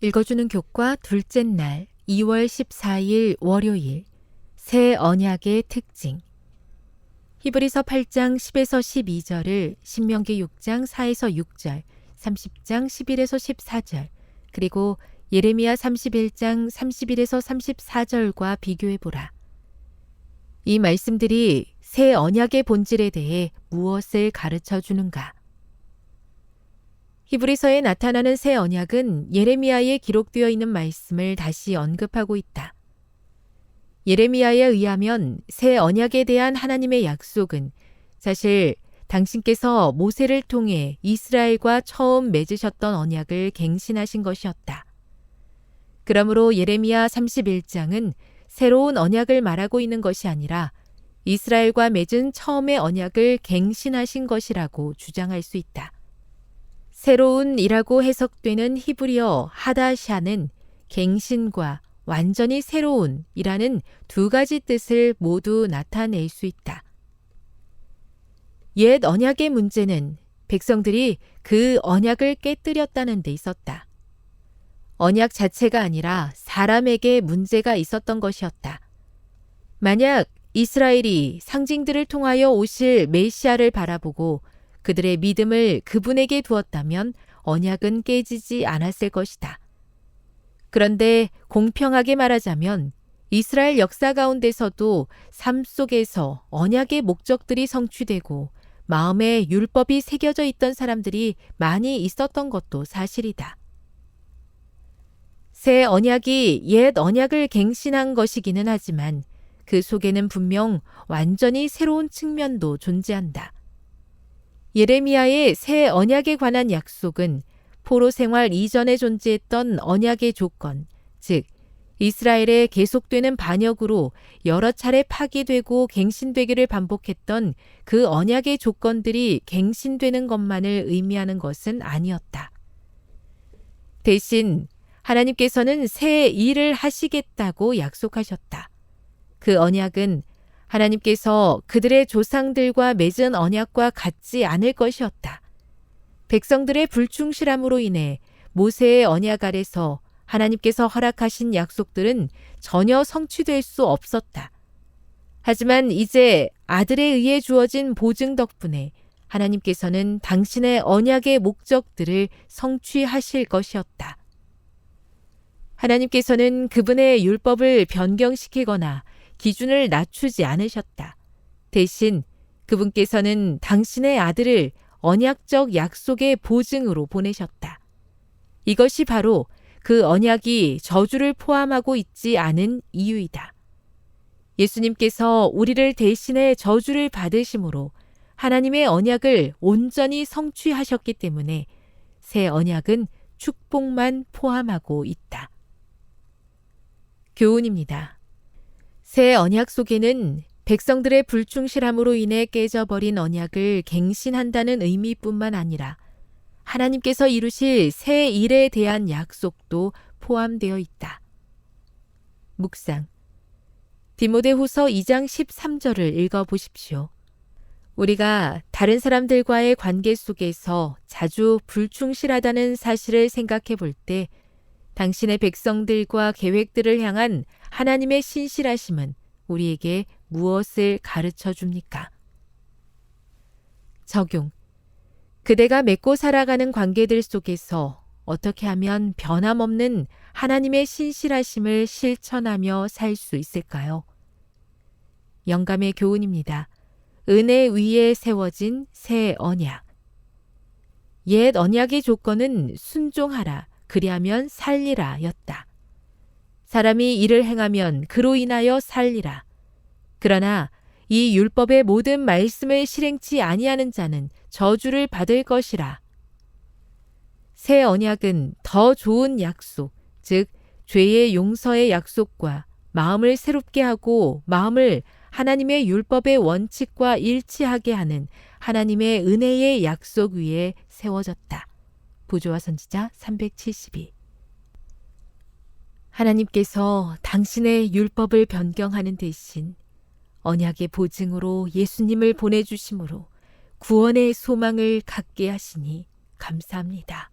읽어주는 교과 둘째 날 2월 14일 월요일 새 언약의 특징 히브리서 8장 10에서 12절을 신명기 6장 4에서 6절, 30장 11에서 14절, 그리고 예레미야 31장 31에서 34절과 비교해보라. 이 말씀들이 새 언약의 본질에 대해 무엇을 가르쳐 주는가? 히브리서에 나타나는 새 언약은 예레미야에 기록되어 있는 말씀을 다시 언급하고 있다. 예레미야에 의하면 새 언약에 대한 하나님의 약속은 사실 당신께서 모세를 통해 이스라엘과 처음 맺으셨던 언약을 갱신하신 것이었다. 그러므로 예레미야 31장은 새로운 언약을 말하고 있는 것이 아니라 이스라엘과 맺은 처음의 언약을 갱신하신 것이라고 주장할 수 있다. 새로운이라고 해석되는 히브리어 하다샤는 갱신과 완전히 새로운이라는 두 가지 뜻을 모두 나타낼 수 있다. 옛 언약의 문제는 백성들이 그 언약을 깨뜨렸다는 데 있었다. 언약 자체가 아니라 사람에게 문제가 있었던 것이었다. 만약 이스라엘이 상징들을 통하여 오실 메시아를 바라보고 그들의 믿음을 그분에게 두었다면 언약은 깨지지 않았을 것이다. 그런데 공평하게 말하자면 이스라엘 역사 가운데서도 삶 속에서 언약의 목적들이 성취되고 마음에 율법이 새겨져 있던 사람들이 많이 있었던 것도 사실이다. 새 언약이 옛 언약을 갱신한 것이기는 하지만 그 속에는 분명 완전히 새로운 측면도 존재한다. 예레미야의 새 언약에 관한 약속은 포로 생활 이전에 존재했던 언약의 조건, 즉 이스라엘의 계속되는 반역으로 여러 차례 파기되고 갱신되기를 반복했던 그 언약의 조건들이 갱신되는 것만을 의미하는 것은 아니었다. 대신 하나님께서는 새 일을 하시겠다고 약속하셨다. 그 언약은 하나님께서 그들의 조상들과 맺은 언약과 같지 않을 것이었다. 백성들의 불충실함으로 인해 모세의 언약 아래서 하나님께서 허락하신 약속들은 전혀 성취될 수 없었다. 하지만 이제 아들에 의해 주어진 보증 덕분에 하나님께서는 당신의 언약의 목적들을 성취하실 것이었다. 하나님께서는 그분의 율법을 변경시키거나 기준을 낮추지 않으셨다. 대신 그분께서는 당신의 아들을 언약적 약속의 보증으로 보내셨다. 이것이 바로 그 언약이 저주를 포함하고 있지 않은 이유이다. 예수님께서 우리를 대신해 저주를 받으심으로 하나님의 언약을 온전히 성취하셨기 때문에 새 언약은 축복만 포함하고 있다. 교훈입니다. 새 언약 속에는 백성들의 불충실함으로 인해 깨져버린 언약을 갱신한다는 의미뿐만 아니라 하나님께서 이루실 새 일에 대한 약속도 포함되어 있다. 묵상. 디모데후서 2장 13절을 읽어보십시오. 우리가 다른 사람들과의 관계 속에서 자주 불충실하다는 사실을 생각해 볼 때 당신의 백성들과 계획들을 향한 하나님의 신실하심은 우리에게 무엇을 가르쳐 줍니까? 적용. 그대가 맺고 살아가는 관계들 속에서 어떻게 하면 변함없는 하나님의 신실하심을 실천하며 살 수 있을까요? 영감의 교훈입니다. 은혜 위에 세워진 새 언약. 옛 언약의 조건은 순종하라, 그리하면 살리라 였다. 사람이 이를 행하면 그로 인하여 살리라. 그러나 이 율법의 모든 말씀을 실행치 아니하는 자는 저주를 받을 것이라. 새 언약은 더 좋은 약속, 즉 죄의 용서의 약속과 마음을 새롭게 하고 마음을 하나님의 율법의 원칙과 일치하게 하는 하나님의 은혜의 약속 위에 세워졌다. 부조화 선지자 372. 하나님께서 당신의 율법을 변경하는 대신 언약의 보증으로 예수님을 보내주심으로 구원의 소망을 갖게 하시니 감사합니다.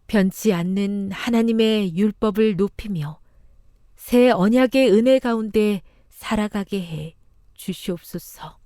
변치 않는 하나님의 율법을 높이며 새 언약의 은혜 가운데 살아가게 해 주시옵소서.